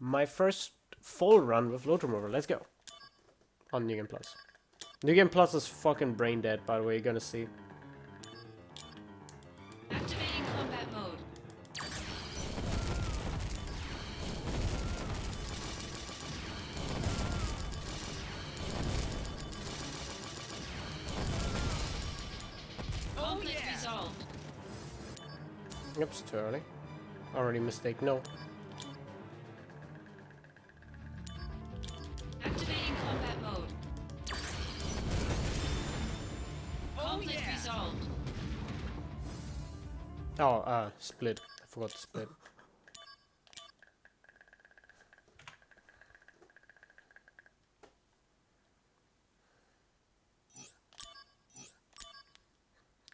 my first full run with load remover. Let's go. On New Game Plus. New Game Plus is fucking brain dead, by the way, you're gonna see. Activating combat mode. Conflict resolved. Oops, too early. Already mistake, no. Activating combat mode. Conflict resolved. Oh, split. I forgot to split.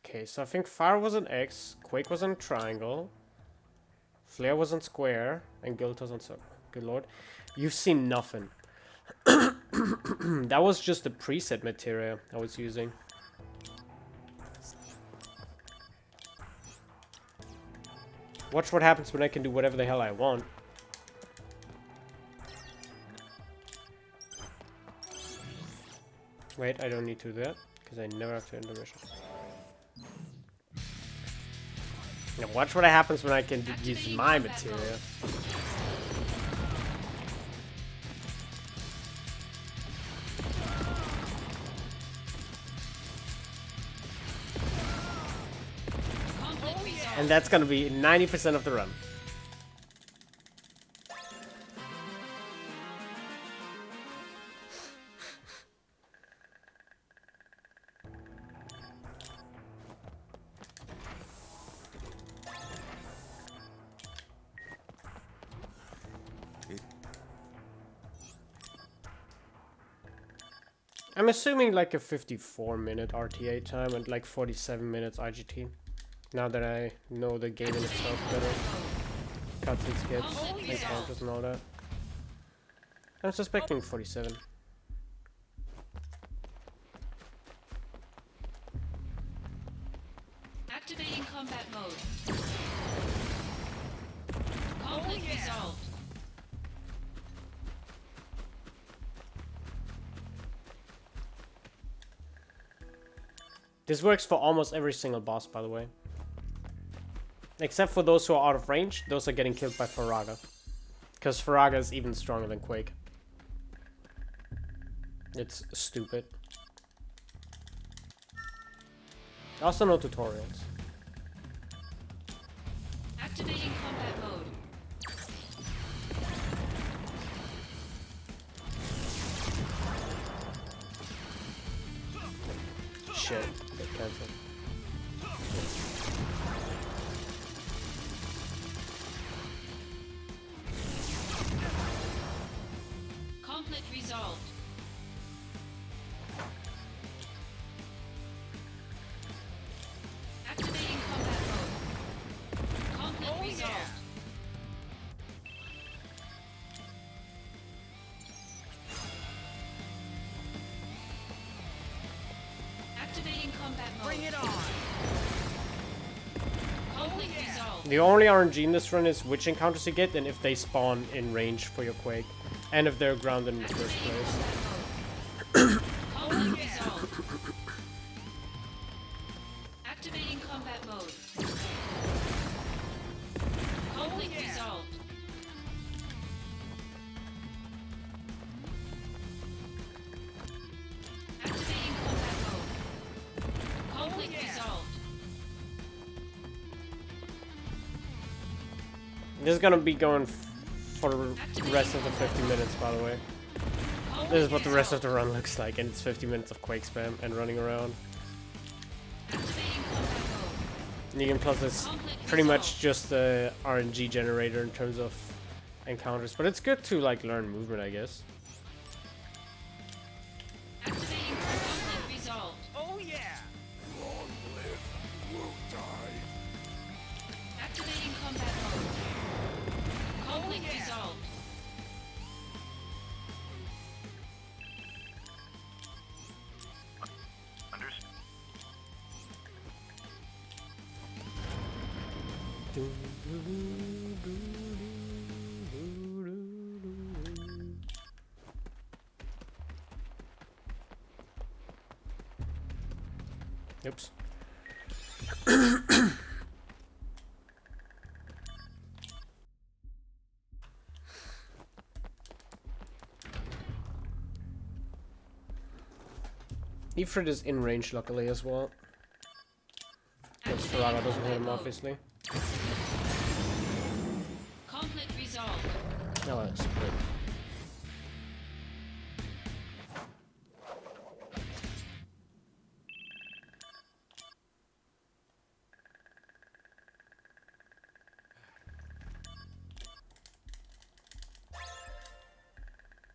Okay, so I think Fire was an X, Quake was on triangle, Flare was on square, and Guild was on circle. Good lord. You've seen nothing. That was just the preset material I was using. Watch what happens when I can do whatever the hell I want. Wait, I don't need to do that, because I never have to end the mission. Now watch what happens when I can use my material. And that's gonna be 90% of the run. I'm assuming like a 54-minute RTA time and like 47 minutes IGT. Now that I know the game in itself better. Cuts and skips, and counters and all that. I'm suspecting 47. Activating combat mode. Conflict resolved. This works for almost every single boss, by the way. Except for those who are out of range, those are getting killed by Faraga. Because Faraga is even stronger than Quake. It's stupid. Also no tutorials. Activating combat mode. Shit, get cancelled. Conflict resolved. Activating combat mode. Conflict resolved. Activating combat mode. Bring it on. Conflict resolved. The only RNG in this run is which encounters you get and if they spawn in range for your Quake. And if they're grounded in the first place. Conflict resolved. Activating combat mode. Conflict resolved. Activating combat mode. Conflict resolved. This is gonna be going for the rest of the 50 minutes, by the way. This is what the rest of the run looks like, and it's 50 minutes of Quake spam and running around. New Game Plus is pretty much just the RNG generator in terms of encounters, but it's good to like learn movement, I guess. Activating conflict resolved. Oh yeah! Long live Wutai. Activating combat mode. Conflict resolved. Oops. Ifrit is in range luckily as well. Because Faraga doesn't hit him obviously. Conflict resolved. No, that's good.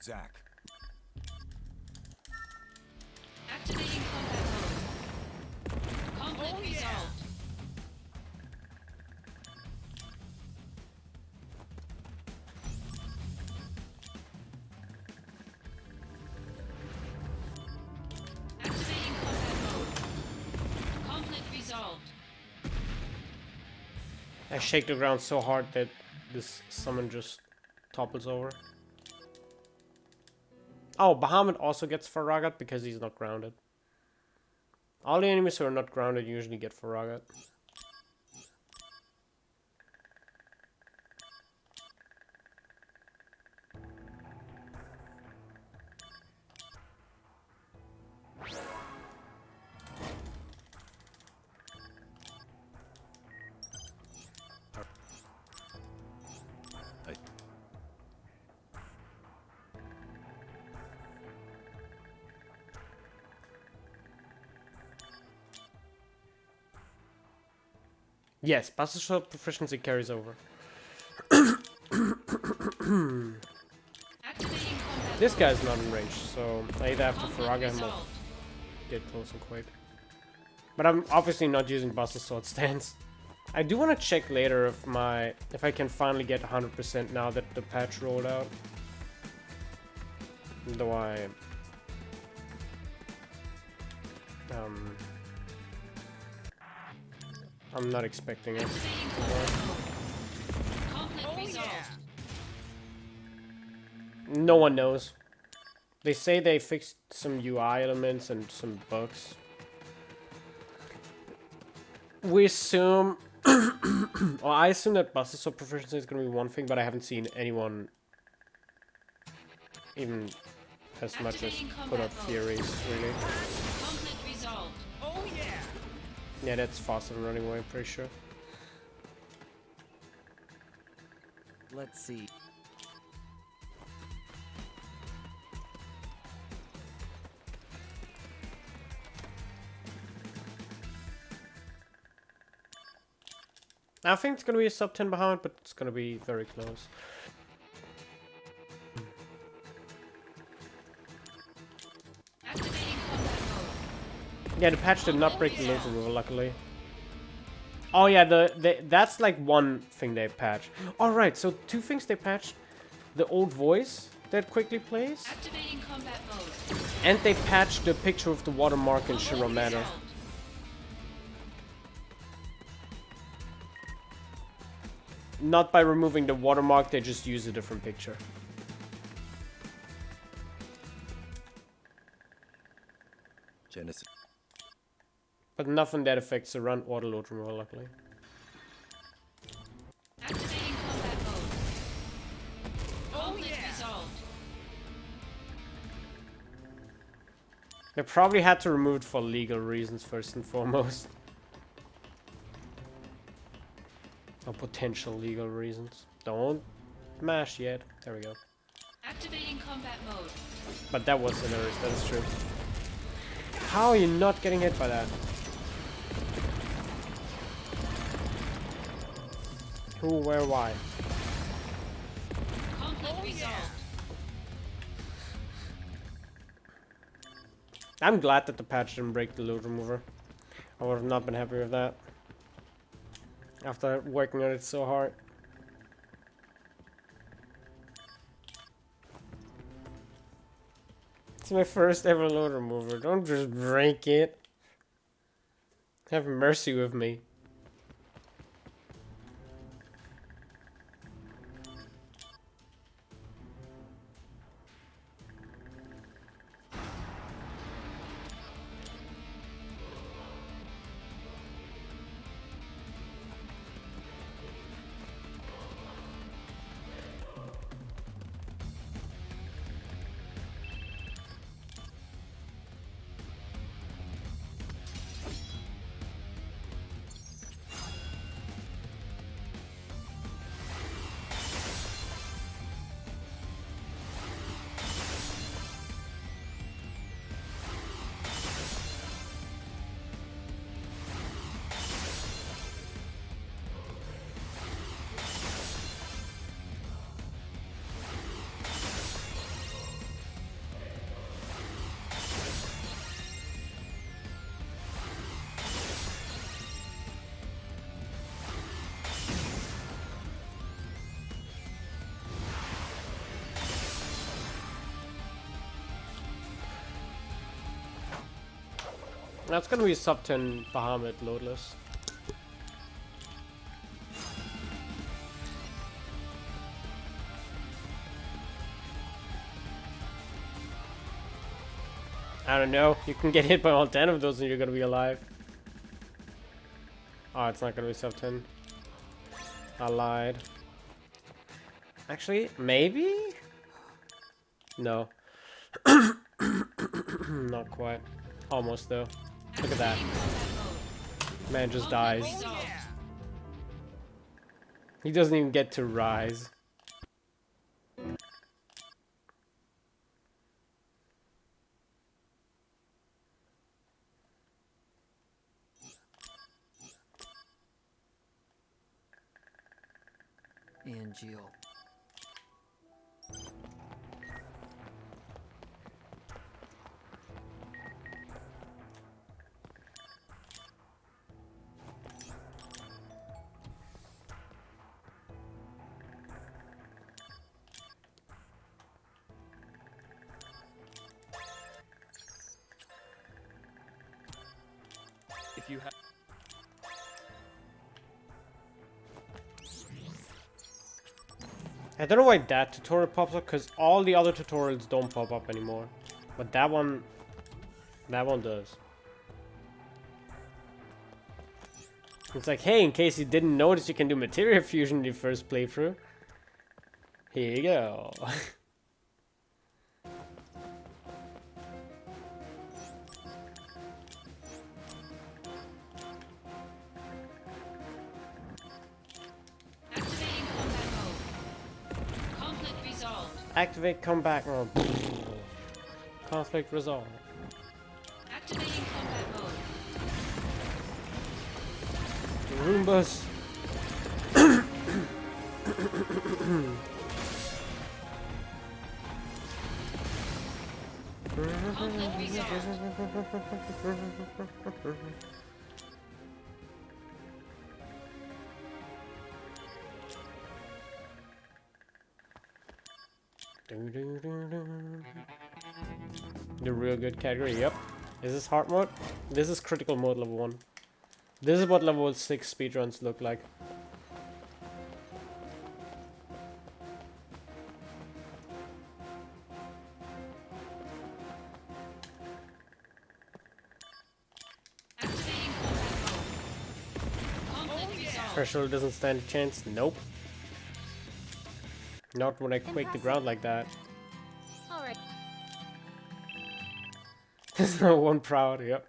Zach. Activating combat mode. Conflict resolved. Activating combat mode. Conflict resolved. I shake the ground so hard that this summon just topples over. Oh, Bahamut also gets Faragat because he's not grounded. All the enemies who are not grounded usually get Faragat. Yes, Buster Shot proficiency carries over. Activating combat This mode. guy's not in range, so I either have to Conflict Faraga him or resolved. get close and quick. But I'm obviously not using Buster Sword stance. I do want to check later if I can finally get 100% now that the patch rolled out. Though I'm not expecting it. Activating combat mode. Conflict resolved. No one knows. They say they fixed some UI elements and some bugs. We assume... well, I assume that Buster Sword proficiency is going to be one thing, but I haven't seen anyone even as much as Activating put combat out mode. theories, really. Conflict resolved. Yeah, that's faster than running away, I'm pretty sure. Let's see. I think it's going to be a sub 10 behind, but it's going to be very close. Activating combat mode. Yeah, the patch did not break the load removal, luckily. Oh yeah, that's like one thing they patched. Alright, so two things they patched. The old voice that quickly plays, Activating combat mode. and they patched the picture of the watermark in Shiro Manor. Resolved. Not by removing the watermark, they just use a different picture. Genesis. But nothing that affects the run or the load removal, luckily. Activating combat mode. Conflict resolved. They probably had to remove it for legal reasons first and foremost. Or potential legal reasons. Don't mash yet. There we go. Activating combat mode. But that was an error, that is true. How are you not getting hit by that? Who, where, why? Conflict resolved. I'm glad that the patch didn't break the load remover. I would have not been happy with that. After working on it so hard. It's my first ever load remover. Don't just break it. Have mercy with me. That's gonna be sub 10 Bahamut loadless. I don't know. You can get hit by all 10 of those and you're gonna be alive. Oh, it's not gonna be sub 10. I lied. Actually, maybe? No. Not quite. Almost though. Look at that. Man just dies. He doesn't even get to rise. And Jill. If you have I don't know why that tutorial pops up, because all the other tutorials don't pop up anymore. But that one does. It's like, hey, in case you didn't notice, you can do materia fusion in your first playthrough. Here you go. Activating combat mode. Conflict resolved. Activate combat mode. Conflict resolved. Activating combat mode. Roombas. Conflict resolved. The real good category, yep. Is this hard mode? This is critical mode level 1. This is what level 6 speedruns look like. Activating combat mode. Conflict resolved. Threshold doesn't stand a chance. Nope. Not when I quake the ground like that. Alright. There's no one proud, yep.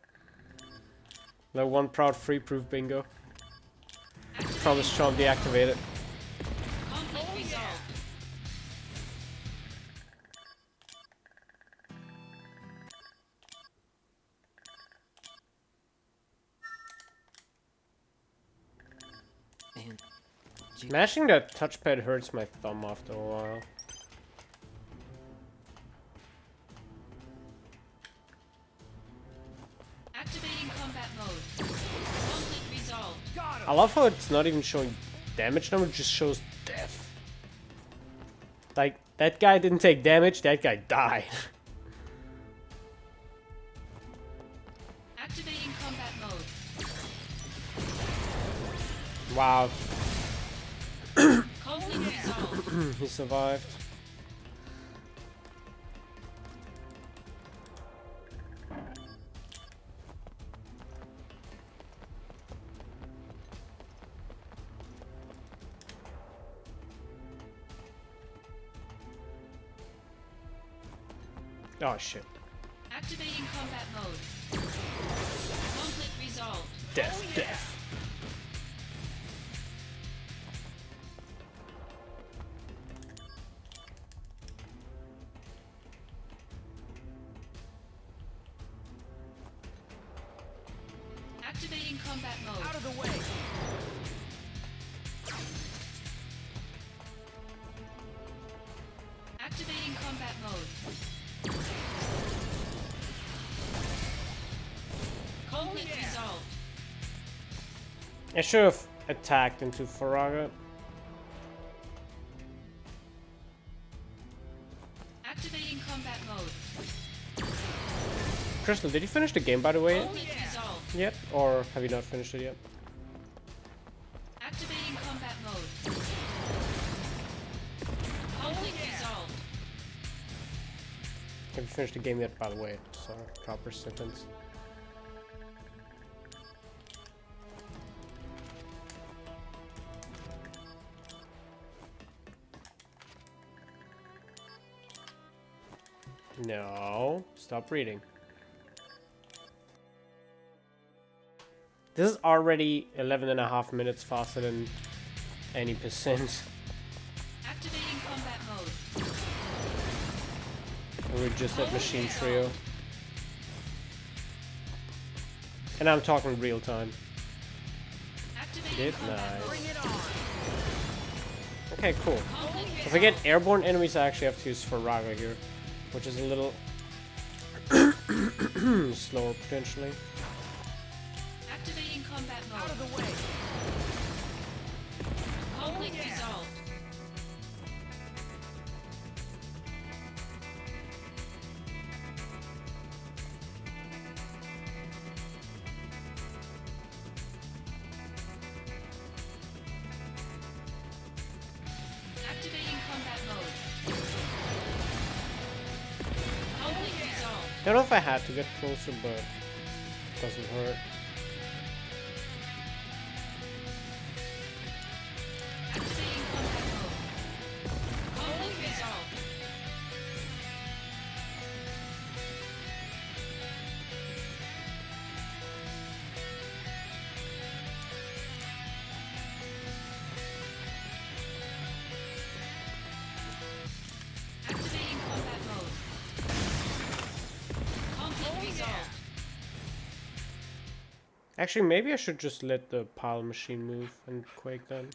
No one proud free proof bingo. Promise Chomp deactivated. Conflict resolved. and Jill. Mashing that touchpad hurts my thumb after a while. Activating combat mode. Conflict resolved. I love how it's not even showing damage number, it just shows death. Like, that guy didn't take damage, that guy died. Activating combat mode. Wow, Conflict resolved. he survived. Oh shit. Activating combat mode. Conflict resolved. Death, death. Activating combat mode. Out of the way. Activating combat mode. Conflict resolved. I should have attacked into Faraga. Activating combat mode. Crystal, did you finish the game by the way? Conflict resolved. Yep. Or have you not finished it yet? Activating combat mode. Conflict resolved. Have you finished the game yet, by the way? Sorry, proper sentence. No, stop reading. This is already 11.5 minutes faster than any percent. Activating combat mode. And we're just at Machine Trio. And I'm talking real time. Activating Did combat nice. mode. Okay, cool. Conflict If I get resolved. airborne enemies, I actually have to use Faraga here, which is a little slower potentially. Activating combat mode. Out of the way. Conflict resolved. Activating combat mode. Conflict resolved. Don't know if I had to get closer, but it doesn't hurt. Activating combat mode. Conflict resolved. Activating combat mode. Conflict resolved. Actually, maybe I should just let the pile machine move and Quake then.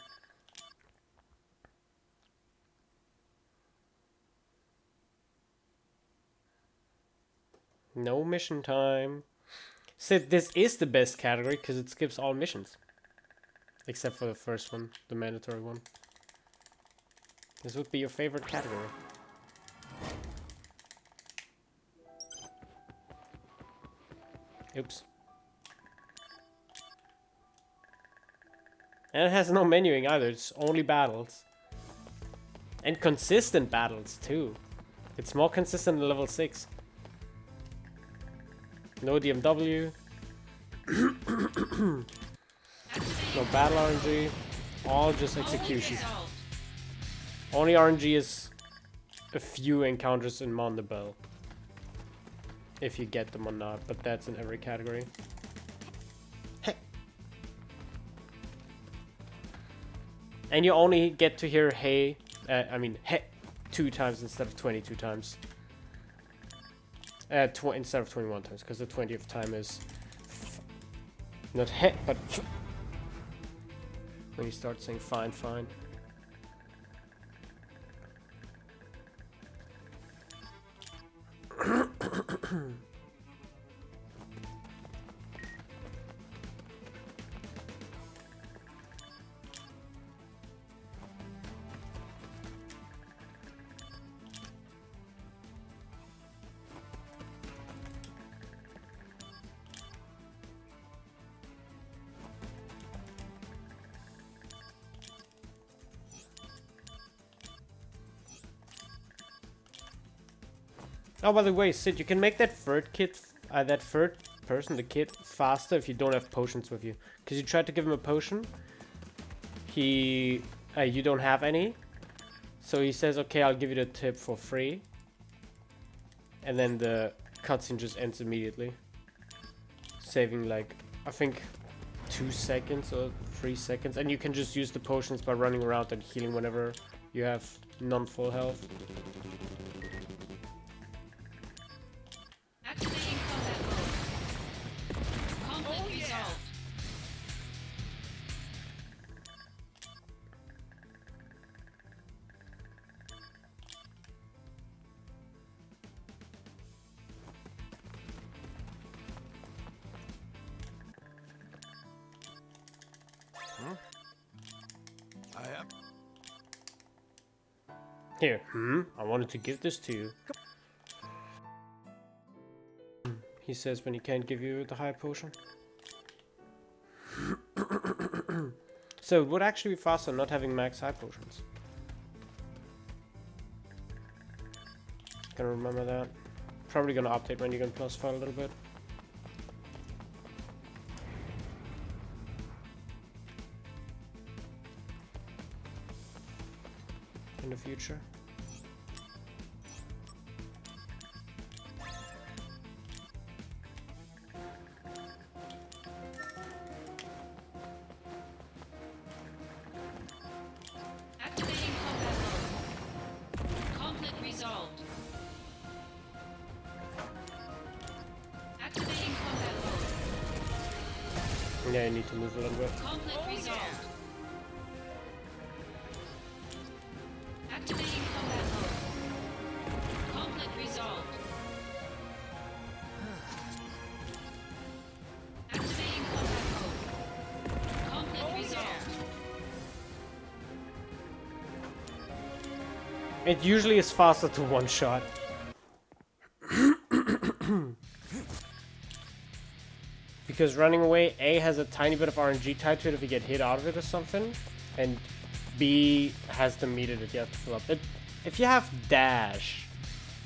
No mission time. So this is the best category because it skips all missions. Except for the first one, the mandatory one. This would be your favorite category. Oops. And it has no menuing either, it's only battles. And consistent battles too. It's more consistent than level 6. No DMW. No battle RNG. All just execution. Conflict resolved. Only RNG is a few encounters in Mondabelle. If you get them or not, but that's in every category. And you only get to hear hey, hey 2 times instead of 22 times. Instead of 21 times, because the 20th time is not he, but when you start saying fine, fine. Oh, by the way, Sid, you can make that third kid, that third person, the kid, faster if you don't have potions with you. Because you tried to give him a potion, you don't have any, so he says, okay, I'll give you the tip for free. And then the cutscene just ends immediately. Saving like, I think 2 seconds or 3 seconds. And you can just use the potions by running around and healing whenever you have non-full health. Activating combat mode. Conflict resolved. I have. Here, I wanted to give this to you. He says when he can't give you the high potion. So it would actually be faster not having max high potions. Gonna remember that. Probably gonna update my Nugan Plus file a little bit. In the future. Activating combat mode. Conflict resolved. Activating combat mode. Yeah, I need to move a little bit. Conflict resolved. Activating combat mode. Conflict resolved. Activating combat mode. Conflict resolved. It usually is faster to one shot. Because running away, A has a tiny bit of RNG tied to it if you get hit out of it or something, and B has the meter that you have to fill up. If you have dash,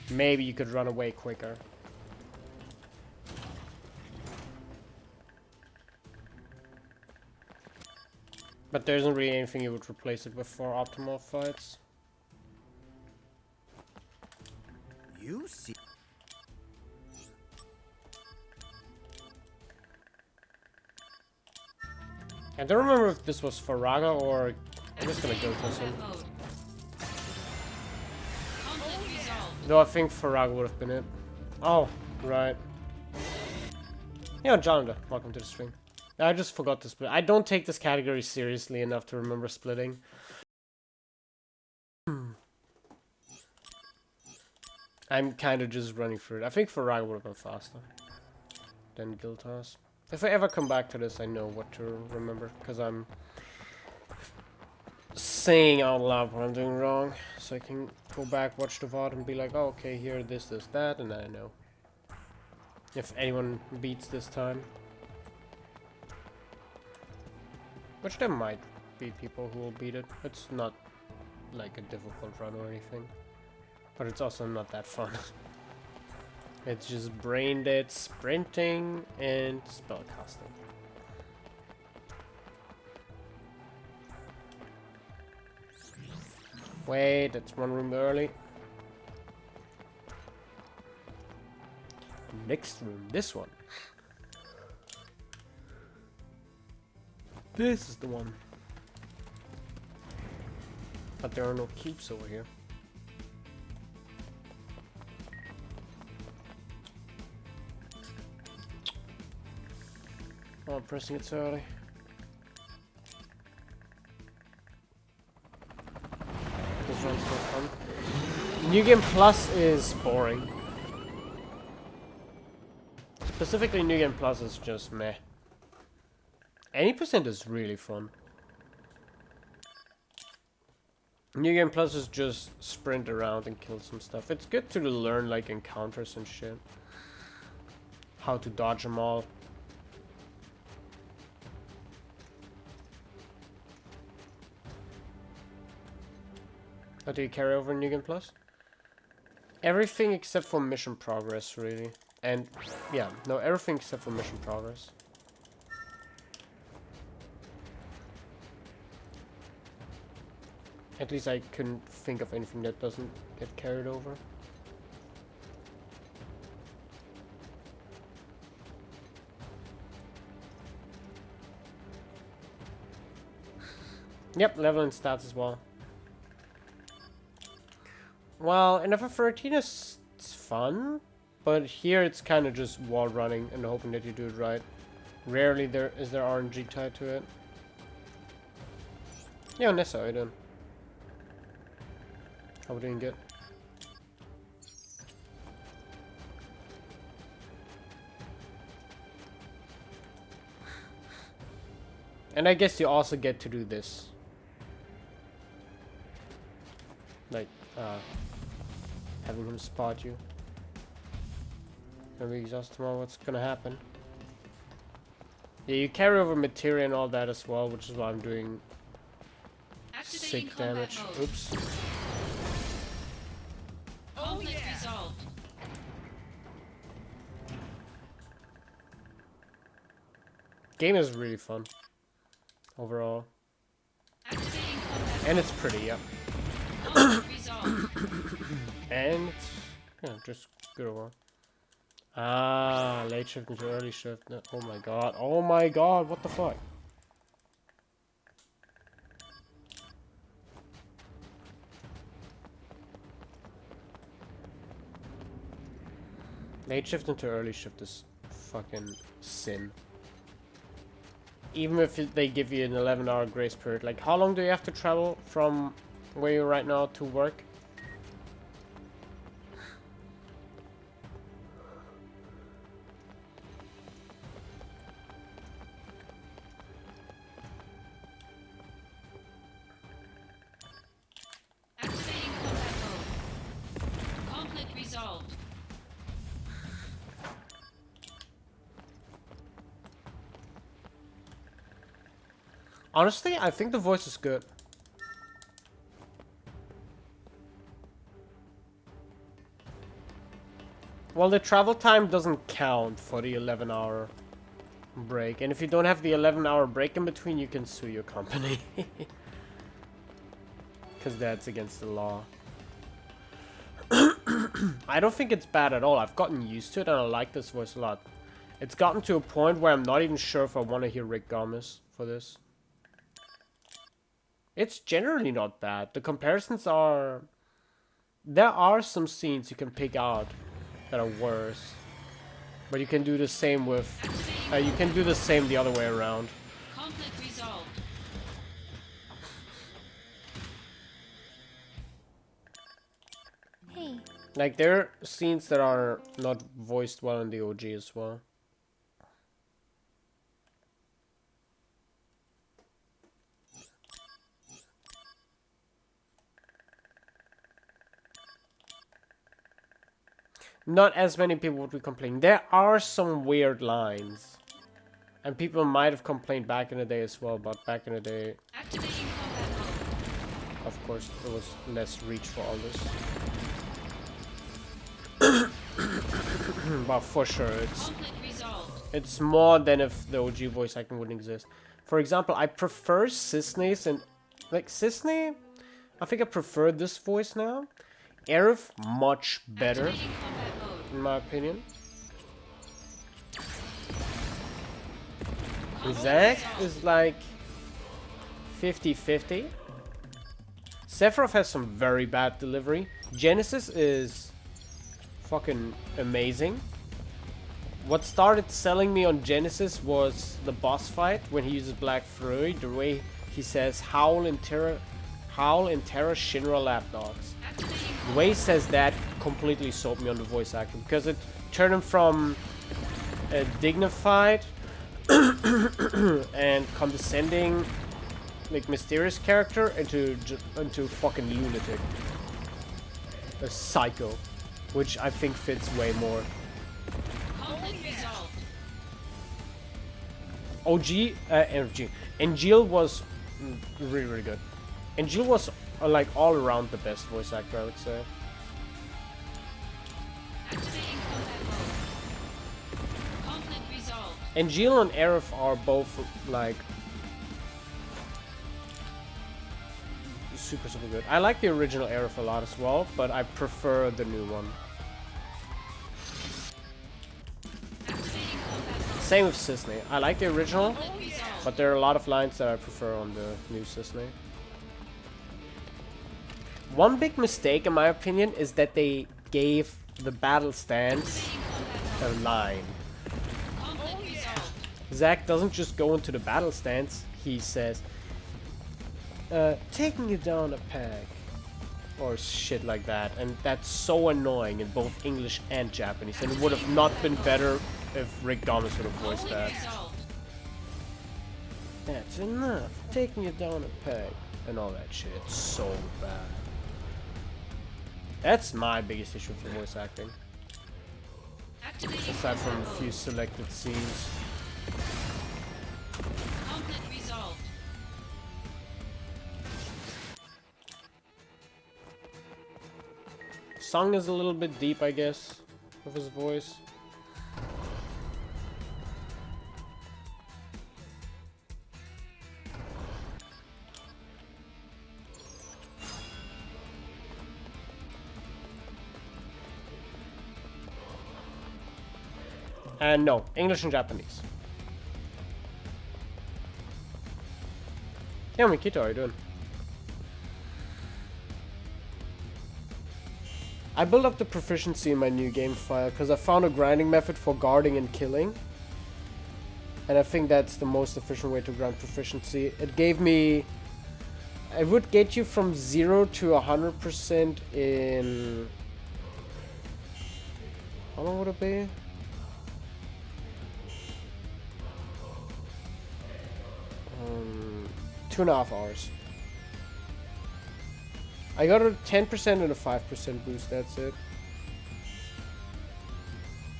maybe you could run away quicker. But there isn't really anything you would replace it with for optimal fights. You see. I don't remember if this was for Raga or I'm just gonna go for him. Combat mode. Conflict resolved. No, I think Faraga would have been it. Oh, right. Yeah, Jonathan, welcome to the stream. I just forgot to split. I don't take this category seriously enough to remember splitting. I'm kind of just running through it. I think Faraga would have been faster than Giltas. If I ever come back to this, I know what to remember, because I'm saying out loud what I'm doing wrong, so I can go back, watch the VOD, and be like, oh, okay, here, this, that, and then I know. If anyone beats this time. Which there might be people who will beat it. It's not like a difficult run or anything. But it's also not that fun. It's just brain dead sprinting and spellcasting. Wait, that's one room early. Next room, this one. This is the one. But there are no keeps over here. Oh, I'm pressing it so early. This run's not fun. New Game Plus is boring. Specifically, New Game Plus is just meh. Any percent is really fun. New Game Plus is just sprint around and kill some stuff. It's good to learn like encounters and shit. How to dodge them all. What do you carry over in New Game Plus? Everything except for mission progress, really. And yeah, no, everything except for mission progress. At least I couldn't think of anything that doesn't get carried over. Yep, level and stats as well. Well, in FF13 it's fun, but here it's kind of just wall running and hoping that you do it right. Rarely is there RNG tied to it. Yeah, Nessa, I done. How we doing good? And I guess you also get to do this. Like, having him spot you. When we exhaust tomorrow, what's gonna happen? Yeah, you carry over materia and all that as well, which is why I'm doing Activating sick combat damage. mode. Oops. Conflict resolved. Game is really fun overall, Activating combat and it's pretty, yeah. conflict resolved. And it's, yeah, just good overall. Ah, late shift into early shift. No, oh my god. Oh my god, what the fuck? Late shift into early shift is fucking sin. Even if they give you an 11-hour grace period. Like, how long do you have to travel from where you're right now to work? Activating combat mode. Conflict resolved. Honestly, I think the voice is good. Well, the travel time doesn't count for the 11-hour break. And if you don't have the 11-hour break in between, you can sue your company. Because that's against the law. I don't think it's bad at all. I've gotten used to it and I like this voice a lot. It's gotten to a point where I'm not even sure if I want to hear Rick Gomez for this. It's generally not bad. The comparisons are... There are some scenes you can pick out that are worse. But you can do the same with... you can do the same the other way around. Conflict resolved. Hey. Like, there are scenes that are not voiced well in the OG as well. Not as many people would be complaining. There are some weird lines. And people might have complained back in the day as well, but back in the day, Activating combat mode. of course, there was less reach for all this. But for sure, Conflict resolved. it's more than if the OG voice acting wouldn't exist. For example, I prefer Cisne's and... Like, Cisne, I think I prefer this voice now. Aerith, much better, Activating combat mode. in my opinion. Zack is like 50-50. Sephiroth has some very bad delivery. Genesis is fucking amazing. What started selling me on Genesis was the boss fight when he uses Black Fury. The way he says Howl in Terror, Shinra Lapdogs. The way he says that completely sold me on the voice acting because it turned him from a dignified and condescending, like, mysterious character into fucking lunatic, a psycho, which I think fits way more. Conflict resolved. Angel was really good. Angel was like all around the best voice actor, I would say. Activating combat mode. Conflict resolved. Angel and Aerith are both like super good. I like the original Aerith a lot as well, but I prefer the new one. Activating combat mode. Same with Cisne. I like the original, Conflict resolved. but there are a lot of lines that I prefer on the new Cisne. One big mistake, in my opinion, is that they gave the battle stance a line. Conflict resolved. Zack doesn't just go into the battle stance, he says, taking you down a peg. Or shit like that. And that's so annoying in both English and Japanese. And it would have not been better if Rick Gomez would have voiced that. Conflict resolved. That's enough. Taking you down a peg. And all that shit. It's so bad. That's my biggest issue with the voice acting. Activating Aside from a combat few mode. selected scenes. Song is a little bit deep, I guess, with his voice. And no, English and Japanese. Yeah, Mikito, how are you doing? I built up the proficiency in my new game file because I found a grinding method for guarding and killing. And I think that's the most efficient way to grind proficiency. It gave me... It would get you from 0 to 100% in... How long would it be? Two and a half hours. I got a 10% and a 5% boost, that's it.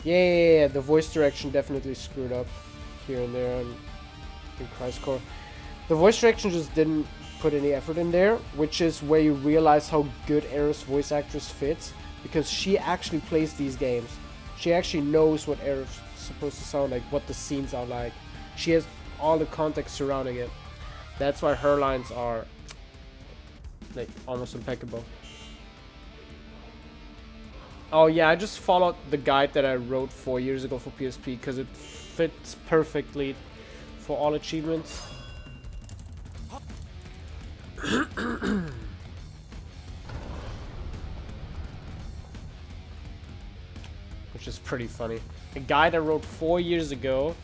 Yeah, the voice direction definitely screwed up here and there in Christ Core. The voice direction just didn't put any effort in there, which is where you realize how good Aerith's voice actress fits, because she actually plays these games. She actually knows what Aerith's supposed to sound like, what the scenes are like. She has all the context surrounding it. That's why her lines are like almost impeccable. Oh yeah, I just followed the guide that I wrote 4 years ago for PSP because it fits perfectly for all achievements. Which is pretty funny. A guide I wrote 4 years ago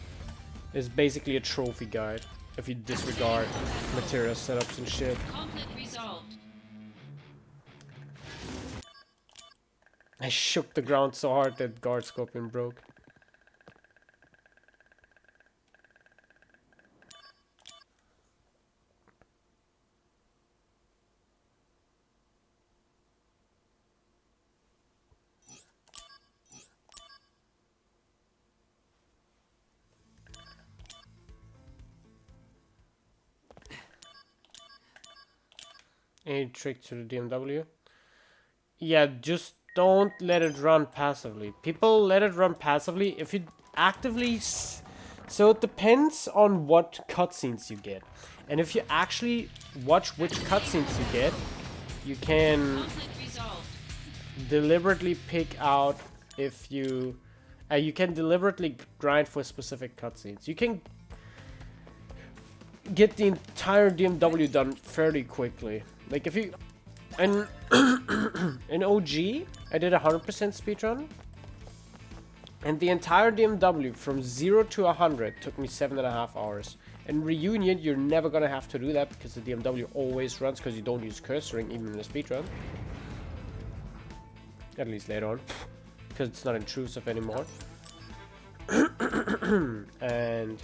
is basically a trophy guide if you disregard material setups and shit. Conflict resolved. I shook the ground so hard that guard scorpion broke. Any trick to the DMW? Yeah, just don't let it run passively. People let it run passively if you actively... So it depends on what cutscenes you get. And if you actually watch which cutscenes you get, you can deliberately pick out if you... you can deliberately grind for specific cutscenes. You can get the entire DMW done fairly quickly. Like if you... And in OG, I did 100% speedrun. And the entire DMW from 0 to 100 took me 7.5 hours. In Reunion, you're never gonna have to do that because the DMW always runs because you don't use cursoring even in a speedrun. At least later on. Because it's not intrusive anymore. And...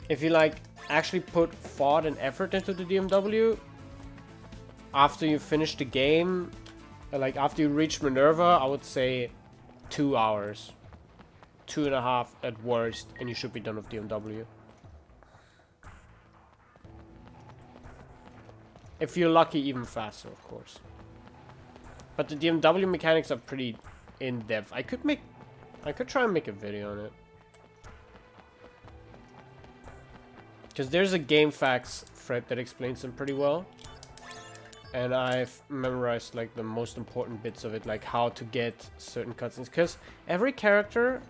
if you like actually put thought and effort into the DMW after you finish the game, like after you reach Minerva, I would say 2 hours, 2.5 at worst, and you should be done with DMW. If you're lucky, even faster, of course. But the DMW mechanics are pretty in-depth. I could try and make a video on it. Because there's a game facts thread that explains them pretty well. And I've memorized like the most important bits of it, like how to get certain cutscenes. Because every character...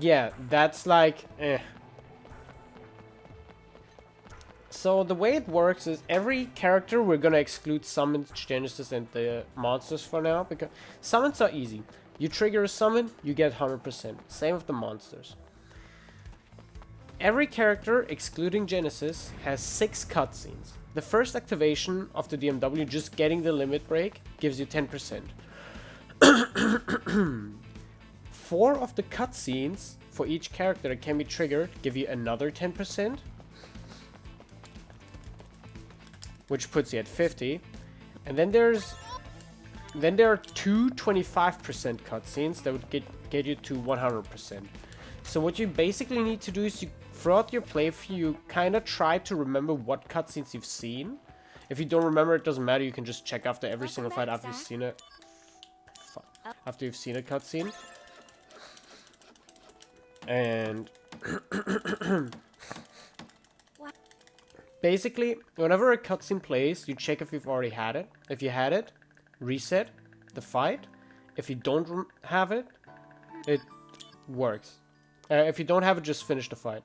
yeah, that's like... So the way it works is every character, we're gonna exclude summons, Genesis, and the monsters for now. Because summons are easy. You trigger a summon, you get 100%. Same with the monsters. Every character, excluding Genesis, has 6 cutscenes. The first activation of the DMW, just getting the limit break, gives you 10%. 4 of the cutscenes for each character that can be triggered give you another 10%. Which puts you at 50. And then there are 2 25% cutscenes that would get you to 100%. So what you basically need to do is you throughout your playthrough, you kind of try to remember what cutscenes you've seen. If you don't remember, it doesn't matter. You can just check after every single fight after you've seen it. After you've seen a cutscene. And basically, whenever a cutscene plays, you check if you've already had it. If you had it, reset the fight. If you don't have it, it works. If you don't have it, just finish the fight.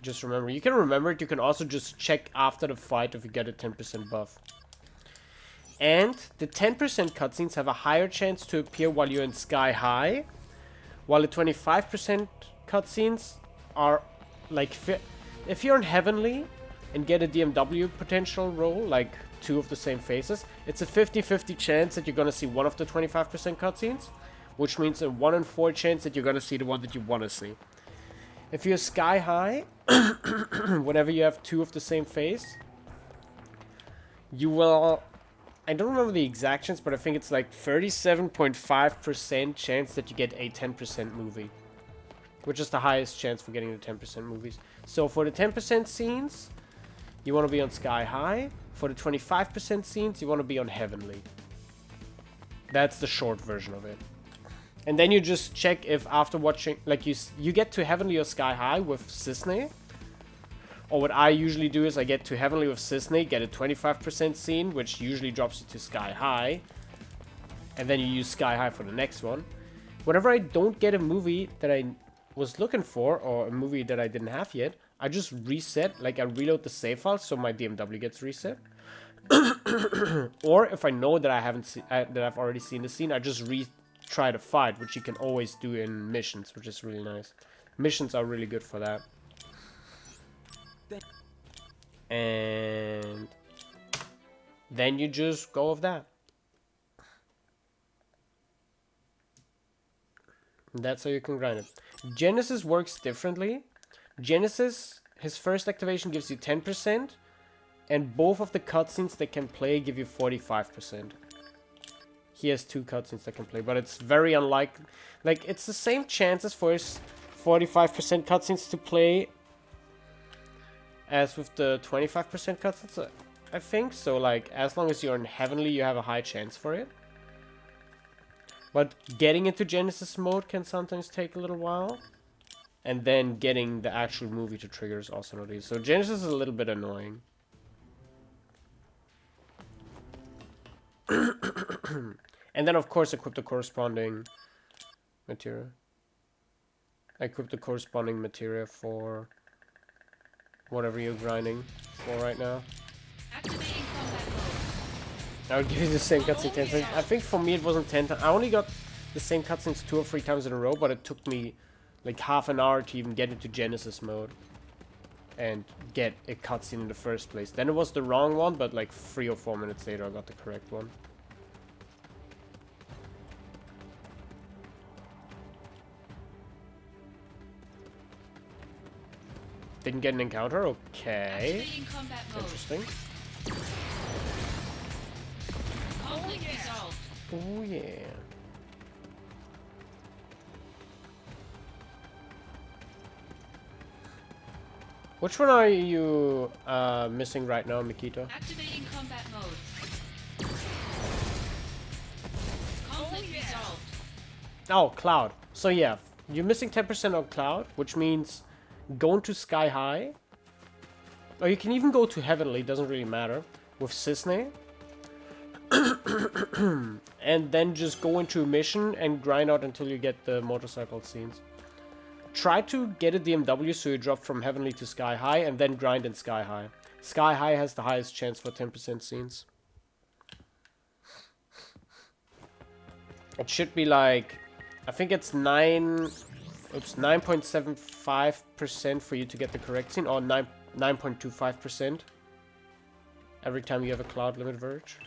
Just remember. You can remember it. You can also just check after the fight if you get a 10% buff. And the 10% cutscenes have a higher chance to appear while you're in Sky High. While the 25% cutscenes are like... If you're in Heavenly and get a DMW potential roll, like 2 of the same faces, it's a 50-50 chance that you're gonna see one of the 25% cutscenes. Which means a 1 in 4 chance that you're gonna see the one that you want to see. If you're Sky High, whenever you have 2 of the same face, you will... I don't remember the exact chance, but I think it's like 37.5% chance that you get a 10% movie. Which is the highest chance for getting the 10% movies. So for the 10% scenes, you want to be on Sky High. For the 25% scenes, you want to be on Heavenly. That's the short version of it. And then you just check if after watching, like you get to Heavenly or Sky High with Cisne. Or what I usually do is I get to Heavenly with Cisne, get a 25% scene, which usually drops you to Sky High. And then you use Sky High for the next one. Whenever I don't get a movie that I was looking for, or a movie that I didn't have yet, I just reset, like I reload the save file so my DMW gets reset. Or if I know that I haven't that I've already seen the scene, I just try to fight, which you can always do in missions, which is really nice. Missions are really good for that. And then you just go with that. And that's how you can grind it. Genesis works differently. Genesis, his first activation gives you 10%, and both of the cutscenes that can play give you 45%. He has 2 cutscenes that can play, but it's very unlikely. Like, it's the same chances for his 45% cutscenes to play as with the 25% cutscenes, I think. So, like, as long as you're in Heavenly, you have a high chance for it. But getting into Genesis mode can sometimes take a little while. And then getting the actual movie to trigger is also not easy. So Genesis is a little bit annoying. And then, of course, equip the corresponding materia. Equip the corresponding materia for whatever you're grinding for right now. Activating combat mode. I would give you the same cutscene 10 times. I think for me it wasn't 10 times. I only got the same cutscenes 2 or 3 times in a row, but it took me like half an hour to even get into Genesis mode and get a cutscene in the first place. Then it was the wrong one, but like 3 or 4 minutes later I got the correct one. Didn't get an encounter? Okay. Activating combat mode. Interesting. Conflict resolved. Oh yeah. Which one are you missing right now, Mikito? Activating combat mode. Conflict resolved. Oh, Cloud. So yeah, you're missing 10% on Cloud, which means going to Sky High. Or you can even go to Heavenly, doesn't really matter. With Cisne. And then just go into a mission and grind out until you get the motorcycle scenes. Try to get a DMW so you drop from Heavenly to Sky High and then grind in Sky High. Sky High has the highest chance for 10% scenes. It should be like, I think it's 9.75% for you to get the correct scene, or 9.25% every time you have a Cloud Limit Verge.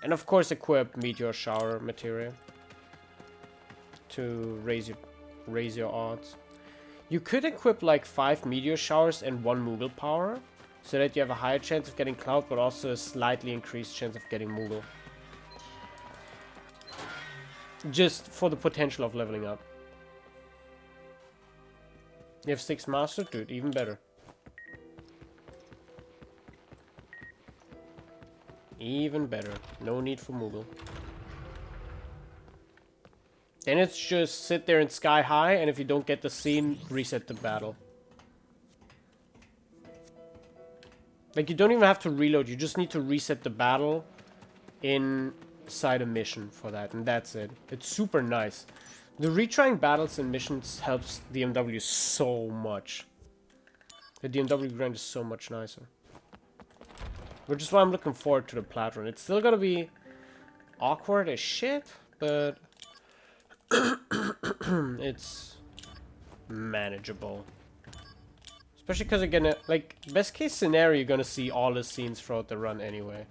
And of course equip Meteor Shower materia to raise your odds. You could equip like 5 Meteor Showers and 1 Moogle Power, so that you have a higher chance of getting Cloud, but also a slightly increased chance of getting Moogle. Just for the potential of leveling up. You have 6 master? Dude, even better. Even better. No need for Moogle. Then it's just sit there in sky high, and if you don't get the scene, reset the battle. Like, you don't even have to reload, you just need to reset the battle inside a mission for that, and that's it. It's super nice. The retrying battles and missions helps DMW so much. The DMW grind is so much nicer. Which is why I'm looking forward to the plat run. It's still gonna be awkward as shit, but it's manageable. Especially because you're gonna, like, best case scenario, you're gonna see all the scenes throughout the run anyway.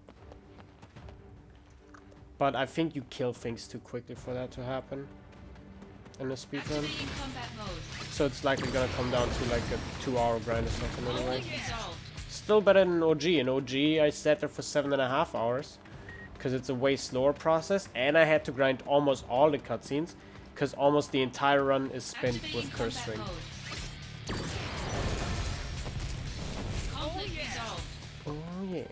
But I think you kill things too quickly for that to happen in a speedrun. So it's likely gonna come down to like a 2-hour grind or something anyway. Still better than OG. In OG, I sat there for 7.5 hours because it's a way slower process, and I had to grind almost all the cutscenes because almost the entire run is spent with curse string. Oh yeah.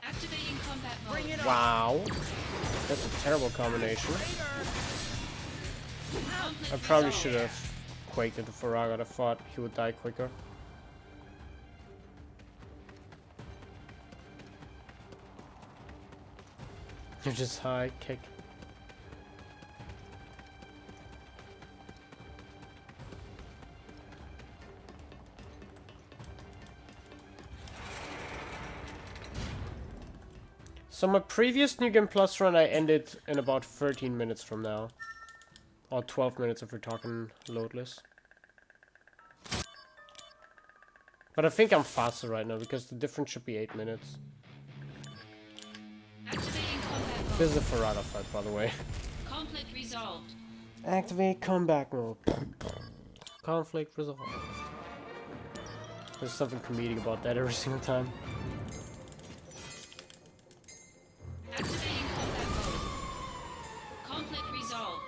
Activating combat mode. Wow. That's a terrible combination. I probably should have quaked into Farragut. I thought he would die quicker. You're just high kick. So my previous New Game Plus run I ended in about 13 minutes from now. Or 12 minutes if we're talking loadless. But I think I'm faster right now because the difference should be 8 minutes. This is a Farada fight, by the way. Conflict resolved. Activate comeback mode. Conflict resolved. There's something comedic about that every single time. Activating combat mode. Conflict resolved.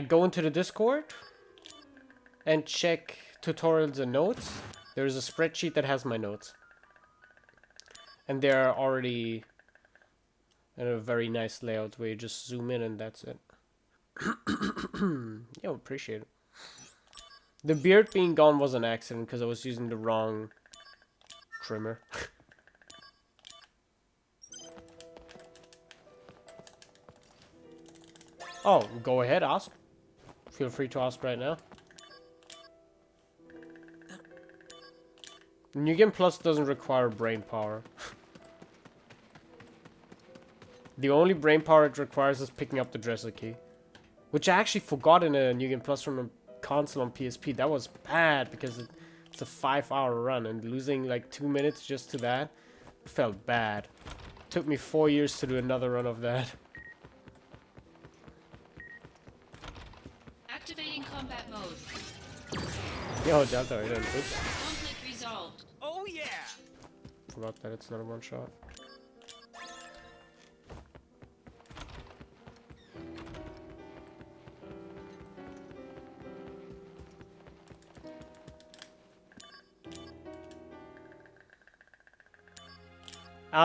Go into the Discord and check tutorials and notes. There's a spreadsheet that has my notes. And they're already in a very nice layout where you just zoom in and that's it. Yeah, appreciate it. The beard being gone was an accident because I was using the wrong trimmer. Oh, go ahead, ask. Feel free to ask right now. New Game Plus doesn't require brain power. The only brain power it requires is picking up the dresser key. Which I actually forgot in a New Game Plus from a console on PSP. That was bad because it's a 5-hour run and losing like 2 minutes just to that felt bad. Took me 4 years to do another run of that. Activating combat mode. Yo, Delta, I didn't. Oops. Conflict resolved. Oh yeah! Forgot that it's not a one shot.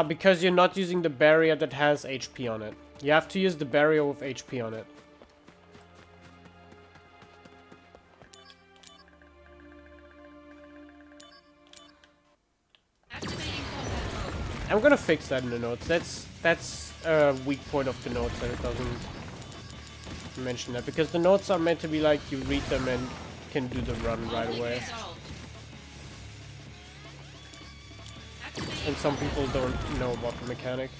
Because you're not using the barrier that has HP on it. You have to use the barrier with HP on it. Activating combat mode. I'm gonna fix that in the notes. That's a weak point of the notes that it doesn't mention that. Because the notes are meant to be like you read them and can do the run right Conflict away. resolved. And some people don't know about the mechanic.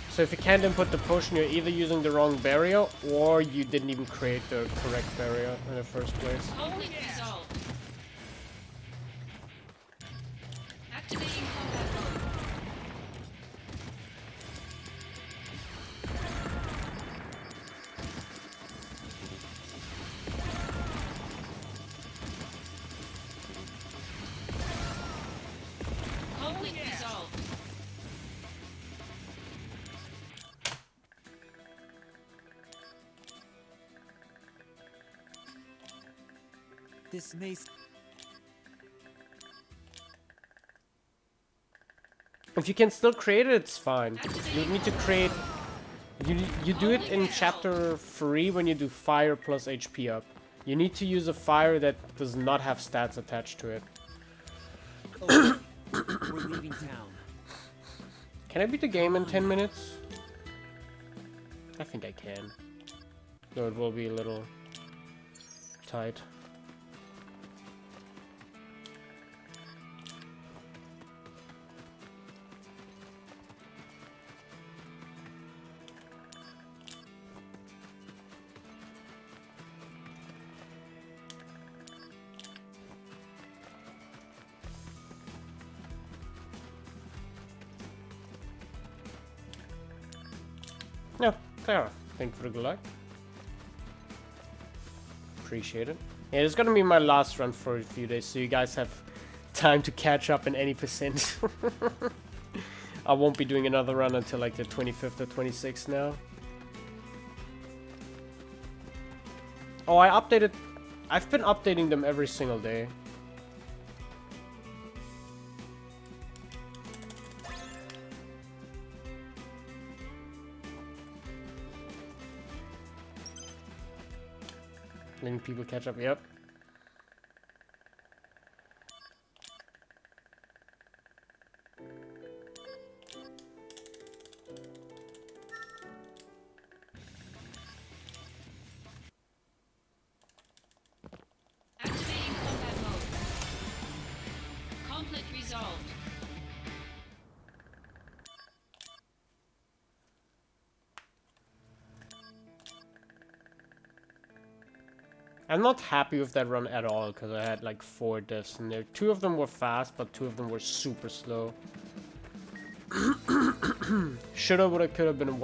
So if you can't input the potion, you're either using the wrong barrier or you didn't even create the correct barrier in the first place. Conflict resolved. Activating combat mode. Conflict resolved. This may. If you can still create it, it's fine. You need to create. You do it in chapter 3 when you do fire plus HP up. You need to use a fire that does not have stats attached to it. Okay. We're leaving town. Can I beat the game in 10 minutes? I think I can. Though it will be a little tight. No, there. Thank you for the good luck. Appreciate it. Yeah, it's gonna be my last run for a few days, so you guys have time to catch up in any percent. I won't be doing another run until like the 25th or 26th now. Oh, I've been updating them every single day. Letting people catch up, yep. Activating combat mode. Conflict resolved. I'm not happy with that run at all because I had like 4 deaths in there. 2 of them were fast, but 2 of them were super slow. Shoulda, woulda, coulda been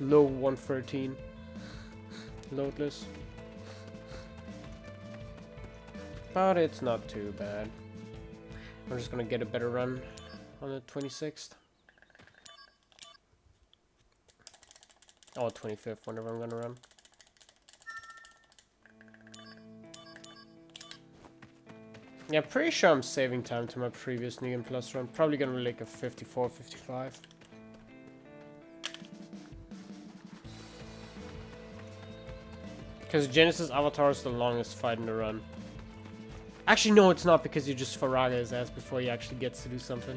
low 113 loadless. But it's not too bad. I'm just gonna get a better run on the 26th. Or 25th, whenever I'm gonna run. Yeah, pretty sure I'm saving time to my previous New Game Plus run. Probably gonna be like a 54, 55. Because Genesis Avatar is the longest fight in the run. Actually, no, it's not, because you just Faraga his ass before he actually gets to do something.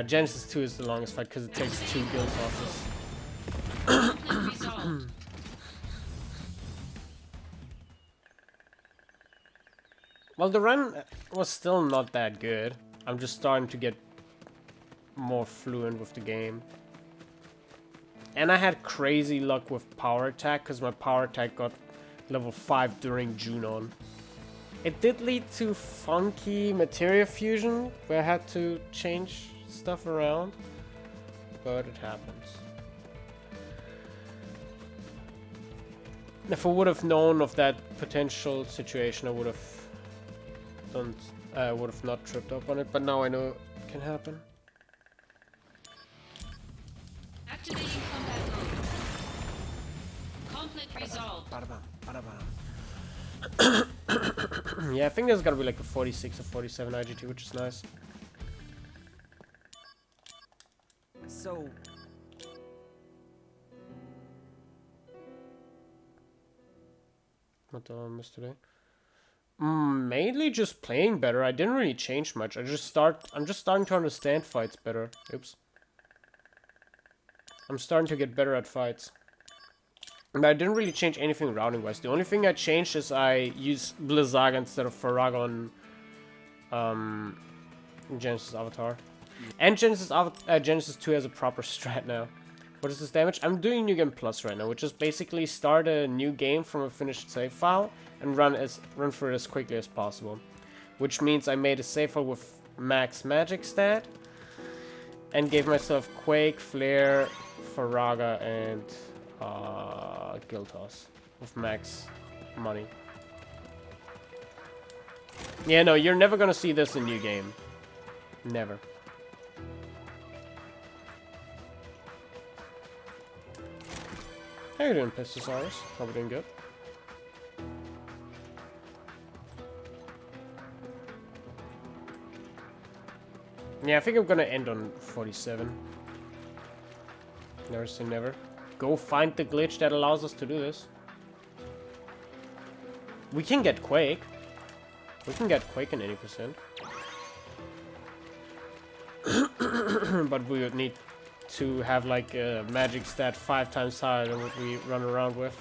Genesis 2 is the longest fight because it takes 2 guild tosses. Conflict resolved. Well, the run was still not that good. I'm just starting to get more fluent with the game. And I had crazy luck with power attack because my power attack got level 5 during Junon. It did lead to funky materia fusion where I had to change stuff around, but it happens. If I would have known of that potential situation, I would have not tripped up on it, but now I know it can happen. Activating combat mode. Conflict resolved. Yeah, I think there's gotta be like a 46 or 47 IGT, which is nice. So, What did I miss today? Mainly just playing better. I didn't really change much. I'm just starting to understand fights better. Oops. I'm starting to get better at fights. But I didn't really change anything routing wise. The only thing I changed is I used Blizzaga instead of Faraga on Genesis Avatar. And Genesis 2 has a proper strat now. What is this damage? I'm doing New Game Plus right now, which is basically start a new game from a finished save file and run through it as quickly as possible. Which means I made a save file with max magic stat and gave myself Quake, Flare, Faraga, and Guild Toss with max money. Yeah, no, you're never gonna see this in New Game. Never. How you doing, Pistosaurus? Hope you're doing good. Yeah, I think I'm gonna end on 47. Never say never. Go find the glitch that allows us to do this. We can get Quake. We can get Quake in 80%. But we would need to have like a magic stat 5 times higher than what we run around with.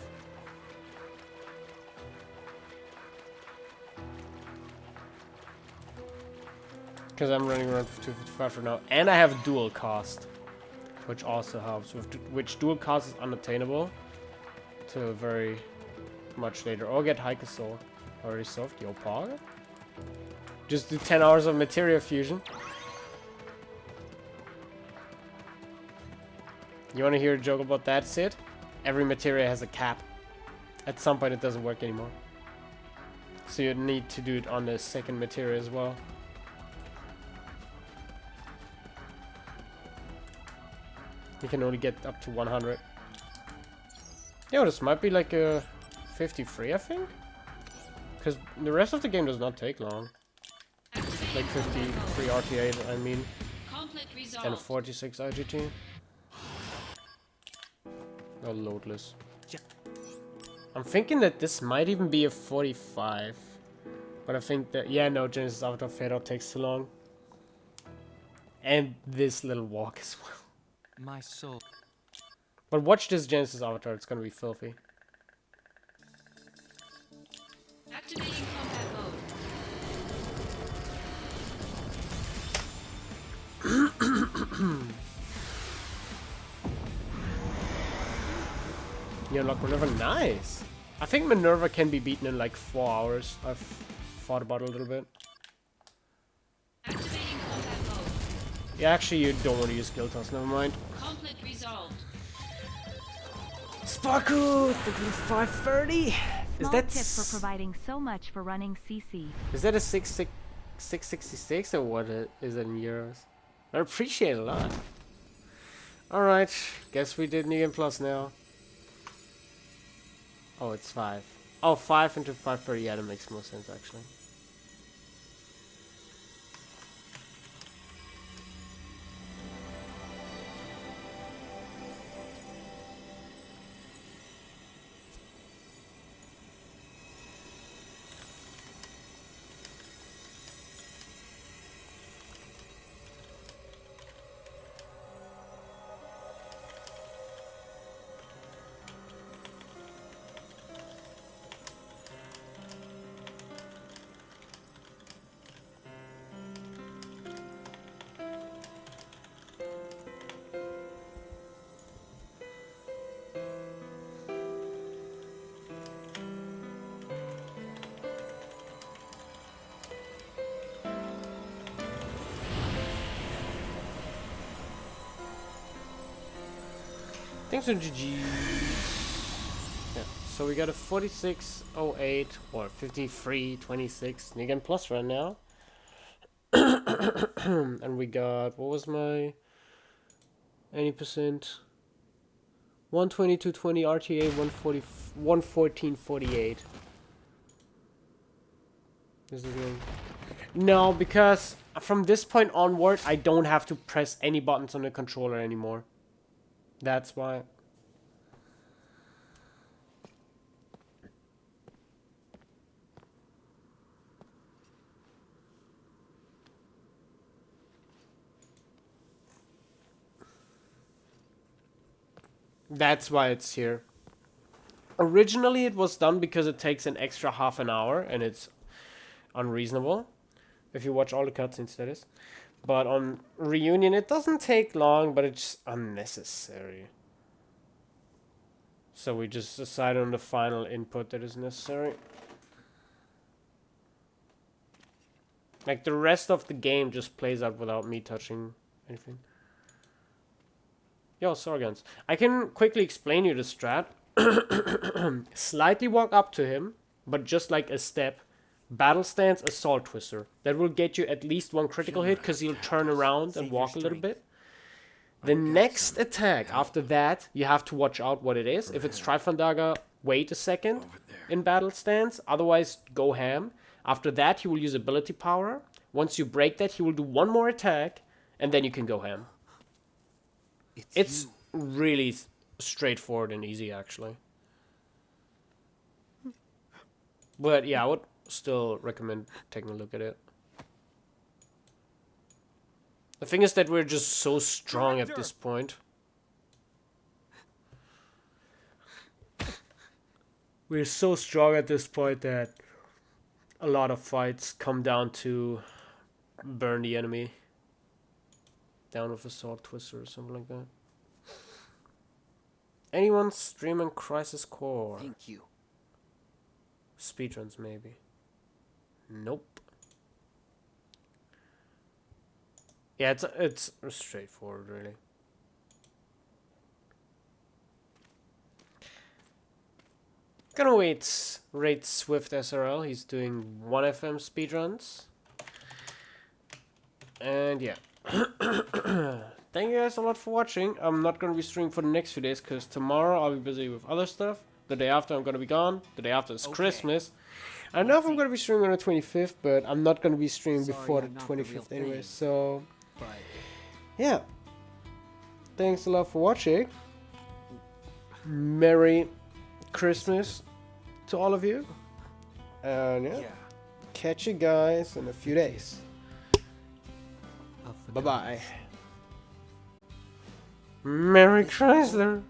Because I'm running around for 255 right now. And I have dual cost, which also helps. Which dual cost is unattainable till very much later. Or get Heike Soul. Already solved. Yo, Pog. Just do 10 hours of materia fusion. You want to hear a joke about that, Sid? Every materia has a cap. At some point it doesn't work anymore. So you need to do it on the second materia as well. You can only get up to 100. Yo, this might be like a 53, I think? Because the rest of the game does not take long. Like 53 RTA, I mean. Conflict resolved. And a 46 IGT. Oh, loadless. I'm thinking that this might even be a 45. But I think that, yeah, no, Genesis Avatar Fade Out takes too long. And this little walk as well. My soul. But watch this Genesis Avatar, it's gonna be filthy. Activating combat mode. You unlock Minerva, nice! I think Minerva can be beaten in like 4 hours. I've thought about it a little bit. Activating combat mode. Yeah, actually you don't want to use skill toss, never mind. Conflict resolved. Sparkle! 530! Small tip for providing so much for running CC. Is that a 666 or what is it in euros? I appreciate it a lot. Alright, guess we did Negan Plus now. Oh, it's 5. Oh, 5 into 530, yeah, that makes more sense actually. Thanks for GG. Yeah, so we got a 4608 or 5326 Negan Plus right now. And we got, what was my 80%? 122.20 RTA, 140, 114.48. This is going. No, because from this point onward, I don't have to press any buttons on the controller anymore. That's why. That's why it's here. Originally it was done because it takes an extra half an hour and it's unreasonable. If you watch all the cutscenes, that is. But on Reunion, it doesn't take long, but it's unnecessary. So we just decided on the final input that is necessary. Like, the rest of the game just plays out without me touching anything. Yo, Sorgans. I can quickly explain you the strat. Slightly walk up to him, but just like a step. Battle stance, assault twister. That will get you at least one critical hit because he'll turn around and walk a little bit. The next attack after that, you have to watch out what it is. If it's Trifandaga, wait a second in battle stance. Otherwise, go ham. After that, he will use ability power. Once you break that, he will do one more attack. and then you can go ham. It's really straightforward and easy, actually. But yeah, I would still recommend taking a look at it. The thing is that we're just so strong at this point. We're so strong at this point that a lot of fights come down to burn the enemy down with a sword twister or something like that. Anyone streaming Crisis Core? Thank you. Speedruns, maybe. Nope. Yeah, it's straightforward, really. Gonna rate Swift SRL. He's doing 1FM speedruns. And yeah. Thank you guys a lot for watching. I'm not gonna be streaming for the next few days because tomorrow I'll be busy with other stuff. The day after I'm gonna be gone. The day after is Christmas. I don't know if I'm gonna be streaming on the 25th, but I'm not gonna be streaming before the 25th anyway. So yeah. Thanks a lot for watching. Merry Christmas to all of you. And yeah. Catch you guys in a few days. Bye bye. Merry Chrysler.